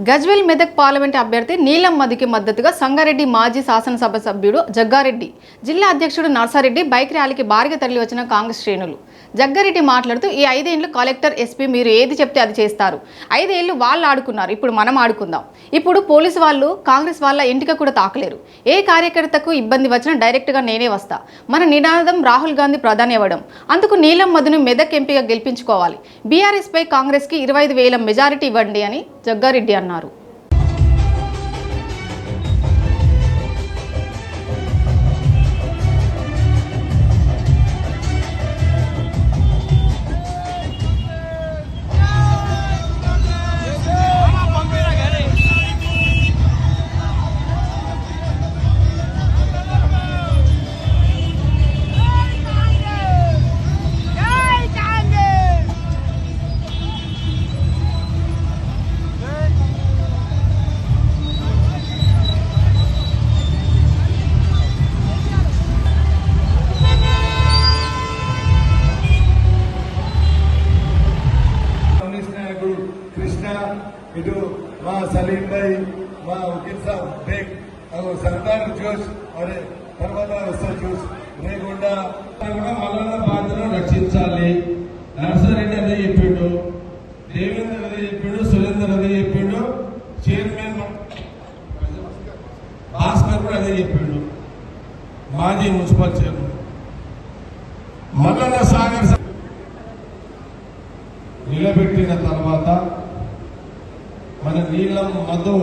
Gajwel Medak parliament అభ్యర్థి నీలం మధుకి మద్దతుగా సంగారెడ్డి మాజీ శాసనసభ సభ్యుడు జగ్గారెడ్డి, జిల్లా అధ్యక్షుడు నర్సారెడ్డి బైక్ ర్యాలీకి భారీగా తరలివచ్చిన కాంగ్రెస్ శ్రేణులు. జగ్గారెడ్డి మాట్లాడుతూ, ఈ 5 ఏళ్లు కలెక్టర్, ఎస్పీ మీరు ఏది చెప్తే అది చేస్తారు. 5 ఏళ్లు వాళ్ళు ఆడుకున్నారు, ఇప్పుడు మనం ఆడుకుందాం. ఇప్పుడు పోలీసు వాళ్ళు కాంగ్రెస్ వాళ్ళ ఇంటికి కూడా తాకలేరు. ఏ కార్యకర్తకు ఇబ్బంది వచ్చినా డైరెక్ట్గా నేనే వస్తా. మన నినాదం రాహుల్ గాంధీ ప్రధాని అవ్వడం. అందుకు నీలం మధును మెదక్ ఎంపీగా గెలిపించుకోవాలి. బీఆర్ఎస్ పై కాంగ్రెస్కి 25,000 మెజారిటీ ఇవ్వండి అని జగ్గారెడ్డి అన్నారు. इधर वहाँ सलीम भाई, वहाँ वकील साहब बेग और सरदार जोश और पर्वत जोश रेगुंडा मल्ल बाधन रक्षिंचाली नर्सरेड्डी अदे चेप्पिंडु देवेंद्र अदे चेप्पिंडु सुरेंद्र अदे चेप्पिंडु चैर्मन भास्कर కూడా అదే చెప్పిండు మాజీ మున్సిపల్ చైర్మన్ మల్లన్న సాగర్ నిలబెట్టిన తర్వాత మన నీలం Madhu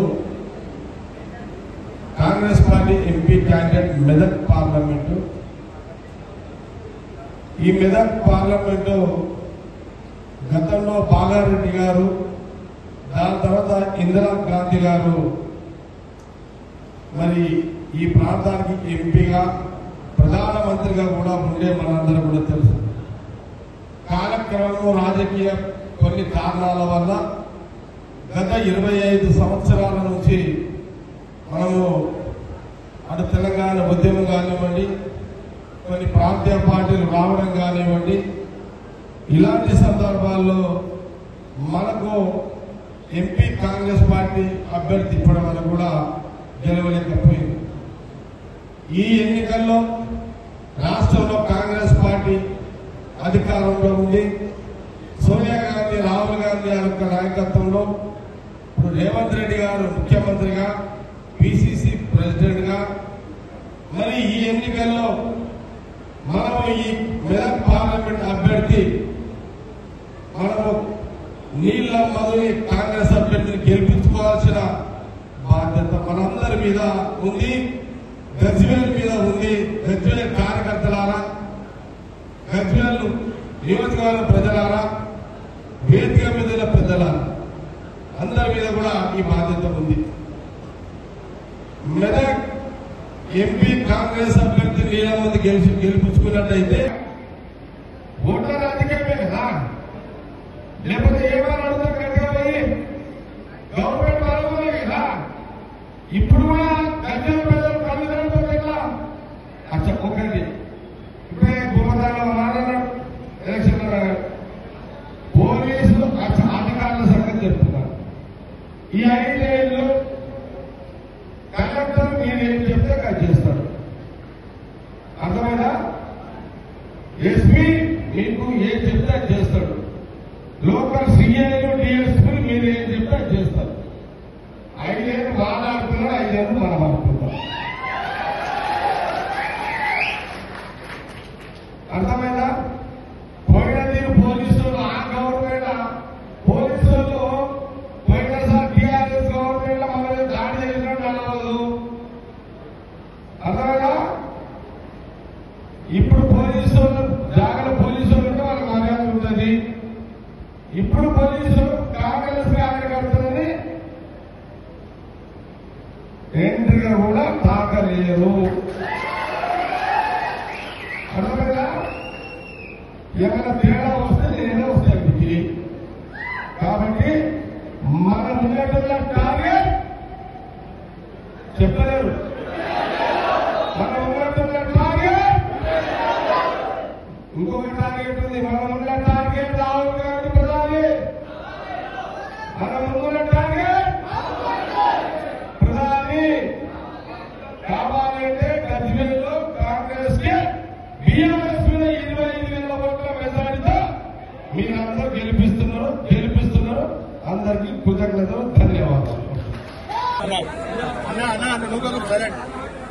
Congress party MP candidate Medak parliament. ఈ మెదక్ పార్లమెంటు గతంలో బాగారెడ్డి గారు, దాని తర్వాత ఇందిరాగాంధీ గారు మరి ఈ ప్రాంతానికి ఎంపీగా, ప్రధానమంత్రిగా కూడా ఉండే మనందరూ కూడా తెలుసు. కాలక్రమంలో రాజకీయ కొన్ని కారణాల వల్ల గత 25 సంవత్సరాల నుంచి మనము అటు తెలంగాణ ఉద్యమం కానివ్వండి, కొన్ని ప్రాంతీయ పార్టీలు రావడం కానివ్వండి, ఇలాంటి సందర్భాల్లో మనకు ఎంపీ కాంగ్రెస్ పార్టీ అభ్యర్థి ఇప్పటి వరకు కూడా గెలవలేకపోయింది. ఈ ఎన్నికల్లో రాష్ట్రంలో కాంగ్రెస్ పార్టీ అధికారంలో ఉంది. సోనియా గాంధీ, రాహుల్ గాంధీ యొక్క నాయకత్వంలో ఇప్పుడు రేవంత్ రెడ్డి గారు ముఖ్యమంత్రిగా, పిసిసి ప్రెసిడెంట్ గా, మరి ఈ ఎన్నికల్లో మనము ఈ మెదక్ పార్లమెంట్ అభ్యర్థి మనము నీలం మధుని కాంగ్రెస్ అభ్యర్థిని గెలిపించుకోవాల్సిన బాధ్యత మనందరి మీద ఉంది, గజ్వేల్ మీద ఉంది. గజ్వేల్ కార్యకర్తలారా, గజ్వేల్ నియోజకవర్గ ప్రజలారా, వేదిక మీద పెద్దలారా, అందరి మీద కూడా ఈ బాధ్యత ఉంది. మెదక్ ఎంపీ కాంగ్రెస్ అభ్యర్థి నీలం మధు గెలిపించుకున్నట్టయితే ఓట్ల రాజకీయమే కదా, లేకపోతే ఏమైనా అడుగుతారు గట్టిగా పోయి గవర్నమెంట్ వాళ్ళే కదా. ఇప్పుడు కూడా గజ్వేల్ ప్రజలు కళ్ళు ఎట్లా అచ్చా ఒకటి ఇప్పుడే గుమ్మదాలో మాట్లాడారు, ఎలక్షన్ పోలీసులు అధికారుల సంగతి చెప్తున్నారు. ఈ 5 ఏళ్ళు కలెక్టర్ మీరేం చెప్తే అది చేస్తారు, అర్థమైనా? ఎస్పీ మీకు ఏం చెప్తే అది చేస్తాడు. లోకల్ సిఐలు, డిఎస్పీలు మీరు ఏం చెప్తే అది చేస్తారు. 5 ఏళ్ళు వాళ్ళు ఆడుతున్నారు, 5 ఏళ్ళు మనం ఆడుకుంటాం. అర్థమైనా? పోయిన తీరు పోలీసులు, ఆ గవర్నమెంట్ పోలీసులు పోయినసారి టీఆర్ఎస్ గవర్నమెంట్ మనల్ని దాడి చేసినట్టు అనవద్దు, అర్థమైనా? ఇప్పుడు పోలీసులు జాగ్రత్త, పోలీసులు ఉంటే వాళ్ళకి మర్యాద ఉంటుంది. ఇప్పుడు పోలీసులు కాంగ్రెస్ కార్యకర్తలని ఎంట్రీగా కూడా తాకలేరు, అర్థమైనా? ఏమైనా తేడా వస్తే నేనే వస్తాను ఇంటికి. కాబట్టి మన ఉన్నట్టున్న టార్గెట్ చెప్పలేరు, మన ఉన్నట్టున్న టార్గెట్ ఇంకొక టార్గెట్ ఉంది. మన ఉన్న టార్గెట్ రాహుల్ గాంధీ ప్రధాని, మన ముందున్న టార్గెట్ అందరికీ కృతజ్ఞతలు, ధన్యవాదాలు.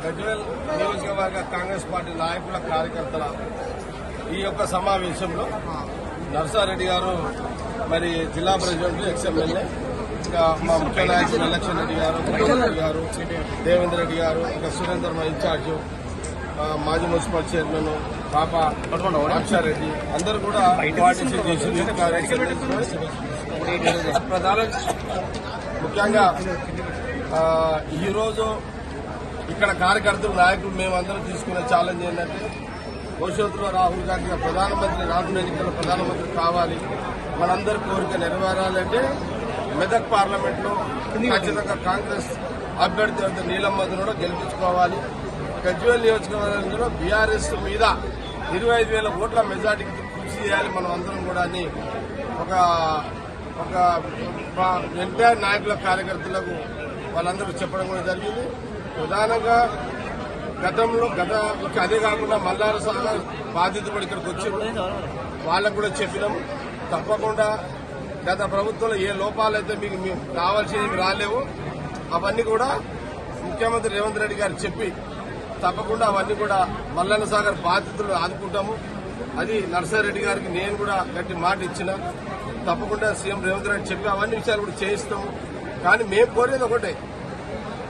గజ్వేల్ నియోజకవర్గ కాంగ్రెస్ పార్టీ నాయకుల కార్యకర్తల ఈ యొక్క సమావేశంలో నర్సారెడ్డి గారు, మరి జిల్లా ప్రెసిడెంట్, ఎక్స్ఎమ్మెల్యే, ఇంకా మా ముఖ్య నాయకులు ఎలక్షన్ రెడ్డి గారు, రెడ్డి గారు, దేవేందర్ రెడ్డి గారు, ఇంకా సురేందర్ మా ఇన్ఛార్జ్, మాజీ మున్సిపల్ చైర్మన్ పాప రాక్షారెడ్డి అందరూ కూడా ప్రధాన ముఖ్యంగా ఈరోజు ఇక్కడ కార్యకర్తలు, నాయకులు మేమందరం తీసుకునే ఛాలెంజ్ ఏంటంటే భవిష్యత్తులో రాహుల్ గాంధీ ప్రధానమంత్రి, రానున్న ఎన్నికల్లో ప్రధానమంత్రి కావాలి, మనందరి కోరిక నెరవేరాలంటే మెదక్ పార్లమెంట్లో ఖచ్చితంగా కాంగ్రెస్ అభ్యర్థి అంత నీలమ్మను కూడా గెలిపించుకోవాలి. గజ్వేల్ నియోజకవర్గంలో బీఆర్ఎస్ మీద 25,000 ఓట్ల మెజార్టీకి కృషి చేయాలి మనం అందరం కూడా అని ఒక ఎన్టీఆర్ నాయకుల కార్యకర్తలకు వాళ్ళందరూ చెప్పడం కూడా జరిగింది. ప్రధానంగా గతంలో అదే కాకుండా మల్లార సాగర్ బాధితులు కూడా ఇక్కడికి వచ్చి వాళ్ళకు కూడా చెప్పినాం, తప్పకుండా గత ప్రభుత్వంలో ఏ లోపాలైతే మీకు కావాల్సినవి రాలేవు అవన్నీ కూడా ముఖ్యమంత్రి రేవంత్ రెడ్డి గారు చెప్పి తప్పకుండా అవన్నీ కూడా మల్లన్న సాగర్ బాధితులు ఆదుకుంటాము. అది నర్సారెడ్డి గారికి నేను కూడా గట్టి మాట ఇచ్చిన, తప్పకుండా సీఎం రేవంత్ రెడ్డి చెప్పి అవన్నీ విషయాలు కూడా చేయిస్తాము. కానీ మేము కోరేది ఒకటే,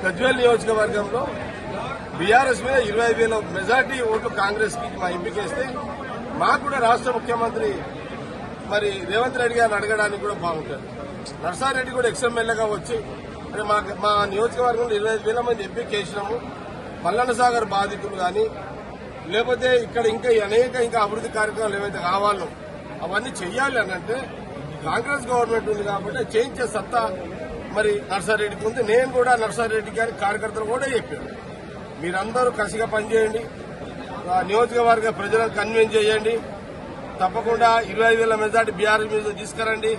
గజ్వేల్ నియోజకవర్గంలో బీఆర్ఎస్ మీద 25,000 మెజార్టీ ఓట్లు కాంగ్రెస్ కి మా ఎంపికేస్తే మాకు కూడా రాష్ట్ర ముఖ్యమంత్రి మరి రేవంత్ రెడ్డి గారిని అడగడానికి కూడా బాగుంటుంది. నర్సారెడ్డి కూడా ఎక్స్ఎమ్మెల్యేగా వచ్చి మా నియోజకవర్గంలో 25,000 మంది ఎంపిక చేసినాము. మల్లన్న సాగర్ బాధితులు కానీ లేకపోతే ఇక్కడ ఇంకా ఇంకా అభివృద్ధి కార్యక్రమాలు ఏవైతే కావాలో అవన్నీ చెయ్యాలి అని అంటే కాంగ్రెస్ గవర్నమెంట్ ఉంది కాబట్టి చేయించే సత్తా మరి నర్సారెడ్డికి ఉంది. నేను కూడా నర్సారెడ్డి గారి కార్యకర్తలు కూడా చెప్పాను, మీరందరూ కసిగా పనిచేయండి, నియోజకవర్గ ప్రజలను కన్విన్స్ చేయండి, తప్పకుండా 25,000 మెజార్టీ బీఆర్ఎస్ మీద తీసుకురండి.